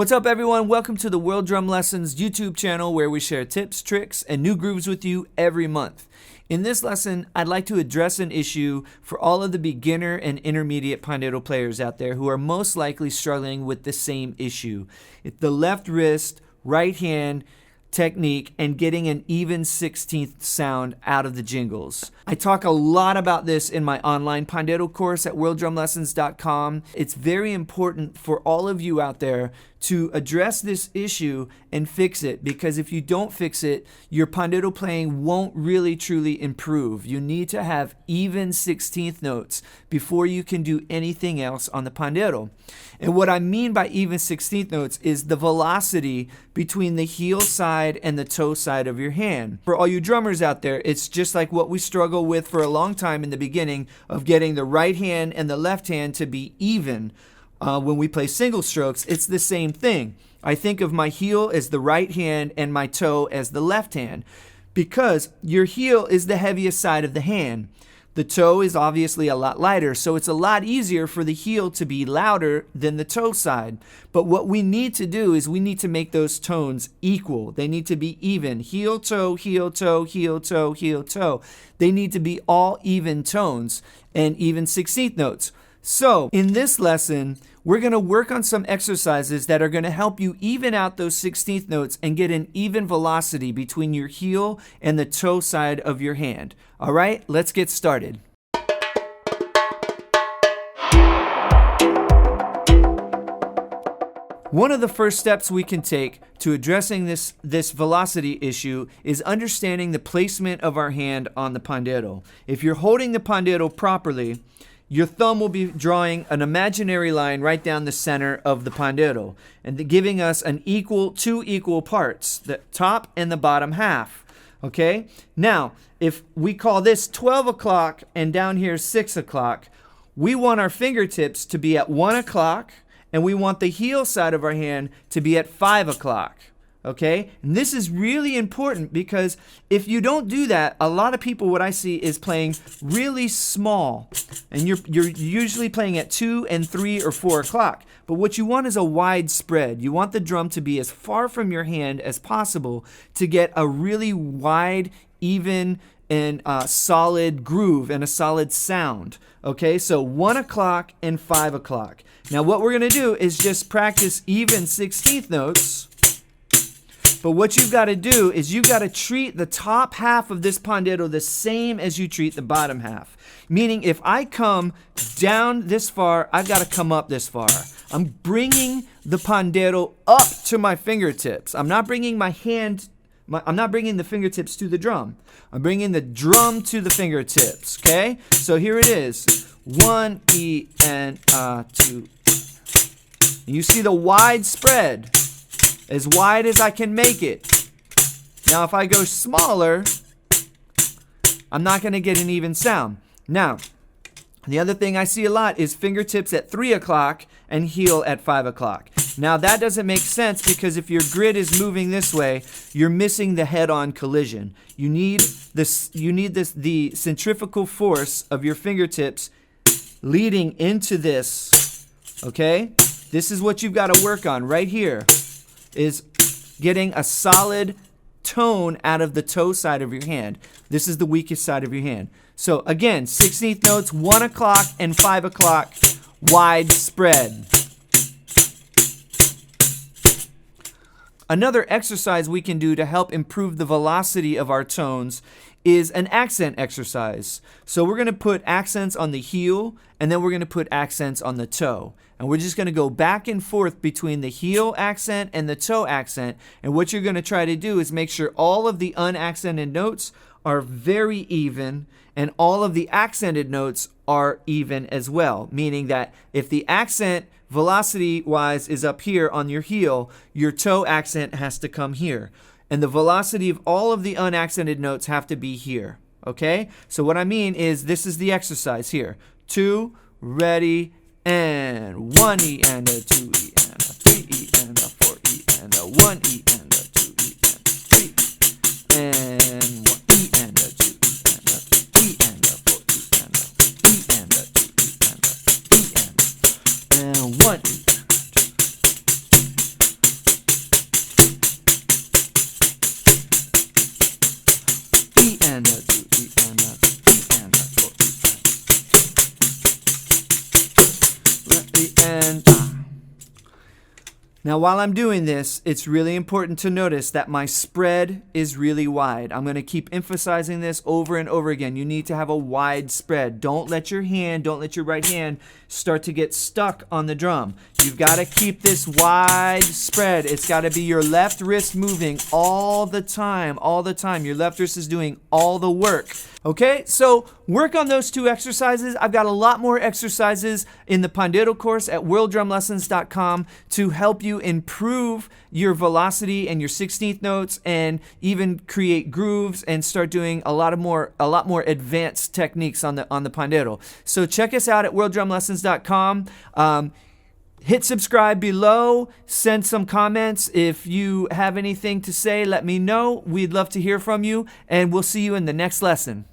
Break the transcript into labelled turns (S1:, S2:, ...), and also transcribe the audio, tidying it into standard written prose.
S1: What's up, everyone? Welcome to the World Drum Lessons YouTube channel, where we share tips, tricks, and new grooves with you every month. In this lesson, I'd like to address an issue for all of the beginner and intermediate Pandeiro players out there who are most likely struggling with the same issue. It's the left wrist, right hand technique and getting an even 16th sound out of the jingles. I talk a lot about this in my online Pandeiro course at worlddrumlessons.com. It's very important for all of you out there to address this issue and fix it, because if you don't fix it, your Pandeiro playing won't really truly improve. You need to have even 16th notes before you can do anything else on the Pandeiro. And what I mean by even 16th notes is the velocity between the heel side and the toe side of your hand. For all you drummers out there, it's just like what we struggle with for a long time in the beginning of getting the right hand and the left hand to be even. When we play single strokes, it's the same thing. I think of my heel as the right hand and my toe as the left hand, because your heel is the heaviest side of the hand. The toe is obviously a lot lighter, so it's a lot easier for the heel to be louder than the toe side. But what we need to do is we need to make those tones equal. They need to be even. Heel, toe, heel, toe, heel, toe, heel, toe. They need to be all even tones and even 16th notes. So in this lesson, we're going to work on some exercises that are going to help you even out those 16th notes and get an even velocity between your heel and the toe side of your hand. All right, let's get started. One of the first steps we can take to addressing this velocity issue is understanding the placement of our hand on the Pandeiro. If you're holding the Pandeiro properly, your thumb will be drawing an imaginary line right down the center of the Pandeiro and giving us two equal parts, the top and the bottom half. Okay? Now, if we call this 12 o'clock and down here 6 o'clock, we want our fingertips to be at 1 o'clock and we want the heel side of our hand to be at 5 o'clock. Okay? And this is really important, because if you don't do that, a lot of people, what I see is playing really small. And you're usually playing at 2 and 3 or 4 o'clock. But what you want is a wide spread. You want the drum to be as far from your hand as possible to get a really wide, even, and solid groove and a solid sound. Okay, so 1 o'clock and 5 o'clock. Now what we're going to do is just practice even 16th notes. But what you've got to do is you've got to treat the top half of this Pandeiro the same as you treat the bottom half. Meaning, if I come down this far, I've got to come up this far. I'm bringing the Pandeiro up to my fingertips. I'm not bringing my hand, I'm not bringing the fingertips to the drum. I'm bringing the drum to the fingertips, okay? So here it is. 1, E, and 2. And you see the wide spread. As wide as I can make it. Now, if I go smaller, I'm not going to get an even sound. Now, the other thing I see a lot is fingertips at 3 o'clock and heel at 5 o'clock. Now, that doesn't make sense, because if your grid is moving this way, you're missing the head-on collision. You need the centrifugal force of your fingertips leading into this. Okay? This is what you've got to work on right here, is getting a solid tone out of the toe side of your hand. This is the weakest side of your hand. So again, 16th notes, 1 o'clock and 5 o'clock, wide spread. Another exercise we can do to help improve the velocity of our tones is an accent exercise. So we're going to put accents on the heel, and then we're going to put accents on the toe. And we're just going to go back and forth between the heel accent and the toe accent. And what you're going to try to do is make sure all of the unaccented notes are very even, and all of the accented notes are even as well. Meaning that if the accent velocity-wise is up here on your heel, your toe accent has to come here. And the velocity of all of the unaccented notes have to be here. Okay? So what I mean is, this is the exercise here. 2, ready, and 1 E and a 2 E and a 3 E and a 4 E and a 1 E and a 2 E and a 3 and 1 E and a 2 E and a 3 and a 4 E and a E and a 2 E and a 3 and 1 E and a 2. Now, while I'm doing this, it's really important to notice that my spread is really wide. I'm going to keep emphasizing this over and over again. You need to have a wide spread. Don't let your right hand start to get stuck on the drum. You've got to keep this wide spread. It's got to be your left wrist moving all the time. Your left wrist is doing all the work. Okay, so work on those 2 exercises. I've got a lot more exercises in the Pandeiro course at worlddrumlessons.com to help you improve your velocity and your 16th notes, and even create grooves and start doing a lot more advanced techniques on the Pandeiro. So check us out at worlddrumlessons.com. Hit subscribe below. Send some comments. If you have anything to say, let me know. We'd love to hear from you, and we'll see you in the next lesson.